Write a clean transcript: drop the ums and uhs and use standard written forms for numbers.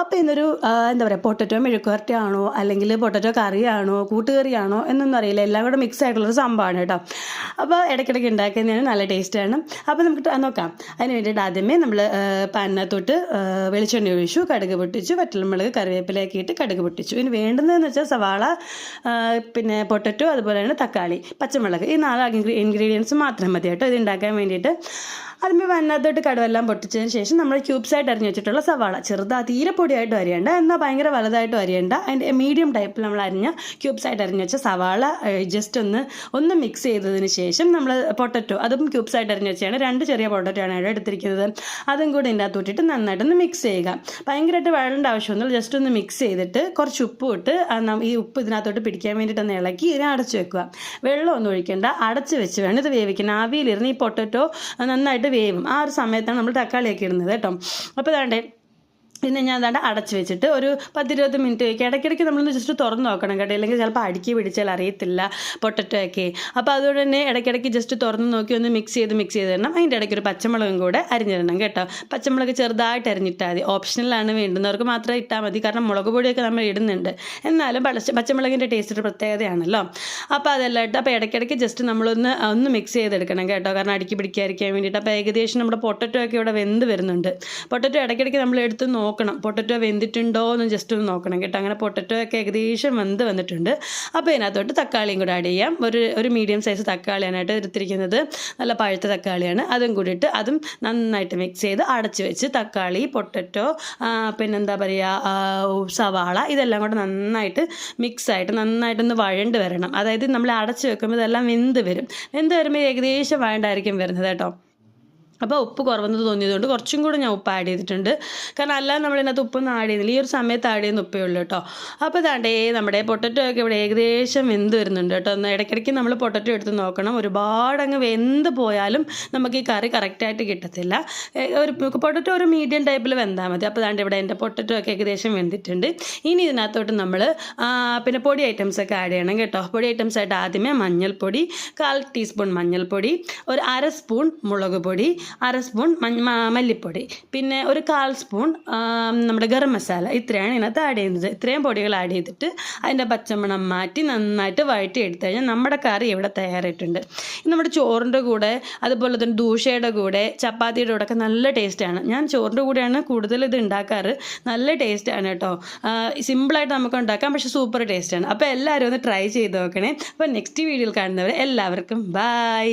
അപ്പോൾ ഇന്നൊരു എന്താ പറയുക പൊട്ടറ്റോ മെഴുക്കുവരട്ടിയാണോ അല്ലെങ്കിൽ പൊട്ടറ്റോ കറിയാണോ കൂട്ടുകറിയാണോ എന്നൊന്നും അറിയില്ല, എല്ലാം കൂടെ മിക്സ് ആയിട്ടുള്ളൊരു സംഭവമാണ് കേട്ടോ. അപ്പോൾ ഇടയ്ക്കിടയ്ക്ക് ഉണ്ടാക്കുന്നതിന് നല്ല ടേസ്റ്റാണ്. അപ്പോൾ നമുക്ക് നോക്കാം. അതിന് വേണ്ടിയിട്ട് ആദ്യമേ നമ്മൾ പാനിനകത്തോട്ട് വെളിച്ചെണ്ണ ഒഴിച്ചു, കടുക് പൊട്ടിച്ചു, വറ്റൽമുളക് കറിവേപ്പിലയൊക്കെ ഇട്ട് കടുക് പൊട്ടിച്ചു. ഇനി വേണ്ടുന്നതെന്ന് വെച്ചാൽ സവാള, പിന്നെ പൊട്ടറ്റോ, അതുപോലെ തന്നെ തക്കാളി, പച്ചമുളക്, ഈ 4 ഇൻഗ്രീഡിയൻസ് മാത്രം മതി കേട്ടോ ഇത് ഉണ്ടാക്കാൻ വേണ്ടിയിട്ട്. അതിന് വന്നത്തോട്ട് കടുവെല്ലാം പൊട്ടിച്ചതിന് ശേഷം നമ്മൾ ക്യൂബ്സായിട്ട് അരിഞ്ഞ് വെച്ചിട്ടുള്ള സവാള, തീരെ പൊടിയായിട്ടും അരിയണ്ട, എന്നാൽ ഭയങ്കര വലുതായിട്ടും അരിയണ്ട, അതിൻ്റെ മീഡിയം ടൈപ്പിൽ നമ്മൾ ക്യൂബ്സായിട്ട് അരിഞ്ഞ് വെച്ച സവാള ജസ്റ്റ് ഒന്ന് മിക്സ് ചെയ്തതിന് ശേഷം നമ്മൾ പൊട്ടറ്റോ, അതും ക്യൂബ്സായിട്ട് അരിഞ്ഞ് വെച്ചാണ്, 2 ചെറിയ പൊട്ടറ്റോ ആണ് ഇവിടെ എടുത്തിരിക്കുന്നത്, അതും കൂടി ഇതിൻ്റെ അകത്ത് ഇട്ടിട്ട് നന്നായിട്ടൊന്ന് മിക്സ് ചെയ്യുക. ഭയങ്കരമായിട്ട് വഴേണ്ട ആവശ്യമൊന്നുമില്ല, ജസ്റ്റ് ഒന്ന് മിക്സ് ചെയ്തിട്ട് കുറച്ച് ഉപ്പ് ഇട്ട് ഈ ഉപ്പ് ഇതിനകത്തോട്ട് പിടിക്കാൻ വേണ്ടിയിട്ടൊന്ന് ഇളക്കി ഇതിനെ അടച്ചു വെക്കുക. വെള്ളമൊന്നും ഒഴിക്കേണ്ട, അടച്ച് വെച്ച് വേണം ഇത് വേവിക്കണം. ആവിയിലിരുന്ന് ഈ പൊട്ടറ്റോ നന്നായിട്ട് വേവും. ആ ഒരു സമയത്താണ് നമ്മൾ തക്കാളിയൊക്കെ ഇടുന്നത് കേട്ടോ. അപ്പോൾ അതാണ്ട് പിന്നെ ഞാൻ അതാണ്ട് അടച്ച് വെച്ചിട്ട് ഒരു 10-20 മിനിറ്റ് വയ്ക്കുക. ഇടയ്ക്കിടയ്ക്ക് നമ്മളൊന്ന് ജസ്റ്റ് തുറന്ന് നോക്കണം കേട്ടോ, അല്ലെങ്കിൽ ചിലപ്പോൾ അടുക്കി പിടിച്ചാൽ അറിയത്തില്ല പൊട്ടറ്റോ ഒക്കെ. അപ്പോൾ അതുകൊണ്ട് തന്നെ ഇടയ്ക്കിടയ്ക്ക് ജസ്റ്റ് തുറന്ന് നോക്കി ഒന്ന് മിക്സ് ചെയ്ത് തരണം. അതിൻ്റെ ഇടയ്ക്ക് ഒരു പച്ചമുളകും കൂടെ അരിഞ്ഞിടണം കേട്ടോ. പച്ചമുളക് ചെറുതായിട്ട് അരിഞ്ഞിട്ടാൽ മതി, ഓപ്ഷണലാണ്, വേണ്ടുന്നവർക്ക് മാത്രം ഇട്ടാൽ മതി, കാരണം മുളക് പൊടിയൊക്കെ നമ്മൾ ഇടുന്നുണ്ട്. എന്നാലും പച്ചമുളകിൻ്റെ ടേസ്റ്റ് ഒരു പ്രത്യേകതയാണല്ലോ. അപ്പോൾ അതെല്ലാം ഇട്ട് അപ്പോൾ ഇടയ്ക്കിടയ്ക്ക് ജസ്റ്റ് നമ്മളൊന്ന് മിക്സ് ചെയ്തെടുക്കണം കേട്ടോ, കാരണം അടുക്കി പിടിക്കാതിരിക്കാൻ വേണ്ടിയിട്ട്. അപ്പോൾ ഏകദേശം നമ്മുടെ പൊട്ടറ്റോ ഒക്കെ ഇവിടെ വെന്ത് വരുന്നുണ്ട്. പൊട്ടറ്റോ ഇടയ്ക്കിടയ്ക്ക് നമ്മൾ എടുത്ത് നോക്കണം, പൊട്ടറ്റോ വെന്തിട്ടുണ്ടോ എന്ന് ജസ്റ്റ് ഒന്ന് നോക്കണം കേട്ടോ. അങ്ങനെ പൊട്ടറ്റോ ഒക്കെ ഏകദേശം വന്നിട്ടുണ്ട്. അപ്പോൾ ഇതിനകത്തോട്ട് തക്കാളിയും കൂടെ ആഡ് ചെയ്യാം. ഒരു മീഡിയം സൈസ് തക്കാളിയാനായിട്ട് എടുത്തിരിക്കുന്നത്, നല്ല പഴുത്ത തക്കാളിയാണ്. അതും കൂടിയിട്ട് അതും നന്നായിട്ട് മിക്സ് ചെയ്ത് അടച്ച് വെച്ച് തക്കാളി, പൊട്ടറ്റോ, പിന്നെന്താ പറയുക, സവാള, ഇതെല്ലാം കൂടെ നന്നായിട്ട് മിക്സായിട്ട് നന്നായിട്ടൊന്ന് വഴണ്ട് വരണം. അതായത് നമ്മൾ അടച്ച് വെക്കുമ്പോൾ ഇതെല്ലാം വെന്ത് വരുമ്പോൾ ഏകദേശം വഴണ്ടായിരിക്കും വരുന്നത് കേട്ടോ. അപ്പോൾ ഉപ്പ് കുറവെന്ന് തോന്നിയതുകൊണ്ട് കുറച്ചും കൂടെ ഞാൻ ഉപ്പ് ആഡ് ചെയ്തിട്ടുണ്ട്, കാരണം അല്ലാതെ നമ്മളിതിനകത്ത് ഉപ്പൊന്നും ആഡ് ചെയ്യുന്നില്ല, ഈ ഒരു സമയത്ത് ആഡ് ചെയ്യുന്ന ഉപ്പേ ഉള്ളൂ കേട്ടോ. അപ്പോൾ ഇതാണ്ടേ നമ്മുടെ പൊട്ടറ്റോ ഒക്കെ ഇവിടെ ഏകദേശം വെന്ത് വരുന്നുണ്ട് കേട്ടോ. ഒന്ന് ഇടയ്ക്കിടയ്ക്ക് നമ്മൾ പൊട്ടറ്റോ എടുത്ത് നോക്കണം, ഒരുപാട് അങ്ങ് വെന്ത് പോയാലും നമുക്ക് ഈ കറി കറക്റ്റായിട്ട് കിട്ടത്തില്ല. പൊട്ടറ്റോ ഒരു മീഡിയം ടൈപ്പിൽ വെന്താൽ മതി. അപ്പോൾ ഇതാണ്ട് ഇവിടെ എൻ്റെ പൊട്ടറ്റോ ഒക്കെ ഏകദേശം വെന്തിട്ടുണ്ട്. ഇനി ഇതിനകത്തോട്ട് നമ്മൾ പിന്നെ പൊടി ഐറ്റംസൊക്കെ ആഡ് ചെയ്യണം കേട്ടോ. പൊടി ഐറ്റംസായിട്ട് ആദ്യമേ മഞ്ഞൾപ്പൊടി, 1/4 ടീസ്പൂൺ മഞ്ഞൾപ്പൊടി, ഒരു 1/2 സ്പൂൺ മുളക് പൊടി, 1/2 സ്പൂൺ മല്ലിപ്പൊടി, പിന്നെ ഒരു 1/4 സ്പൂൺ നമ്മുടെ ഗരം മസാല, ഇത്രയാണ് ഇതിനകത്ത് ആഡ് ചെയ്യുന്നത്. ഇത്രയും പൊടികൾ ആഡ് ചെയ്തിട്ട് അതിൻ്റെ പച്ചമണം മാറ്റി നന്നായിട്ട് വഴറ്റി എടുത്തു കഴിഞ്ഞാൽ നമ്മുടെ കറി ഇവിടെ തയ്യാറായിട്ടുണ്ട്. നമ്മുടെ ചോറിൻ്റെ കൂടെ, അതുപോലെ തന്നെ ദോശയുടെ കൂടെ, ചപ്പാത്തിയുടെ കൂടെ ഒക്കെ നല്ല ടേസ്റ്റാണ്. ഞാൻ ചോറിൻ്റെ കൂടെയാണ് കൂടുതൽ ഇത് ഉണ്ടാക്കാറ്. നല്ല ടേസ്റ്റാണ് കേട്ടോ. സിമ്പിളായിട്ട് നമുക്ക് ഉണ്ടാക്കാം, പക്ഷേ സൂപ്പർ ടേസ്റ്റാണ്. അപ്പോൾ എല്ലാവരും ഒന്ന് ട്രൈ ചെയ്ത് നോക്കണേ. അപ്പോൾ നെക്സ്റ്റ് വീഡിയോയിൽ കാണുന്നവരെ എല്ലാവർക്കും ബൈ.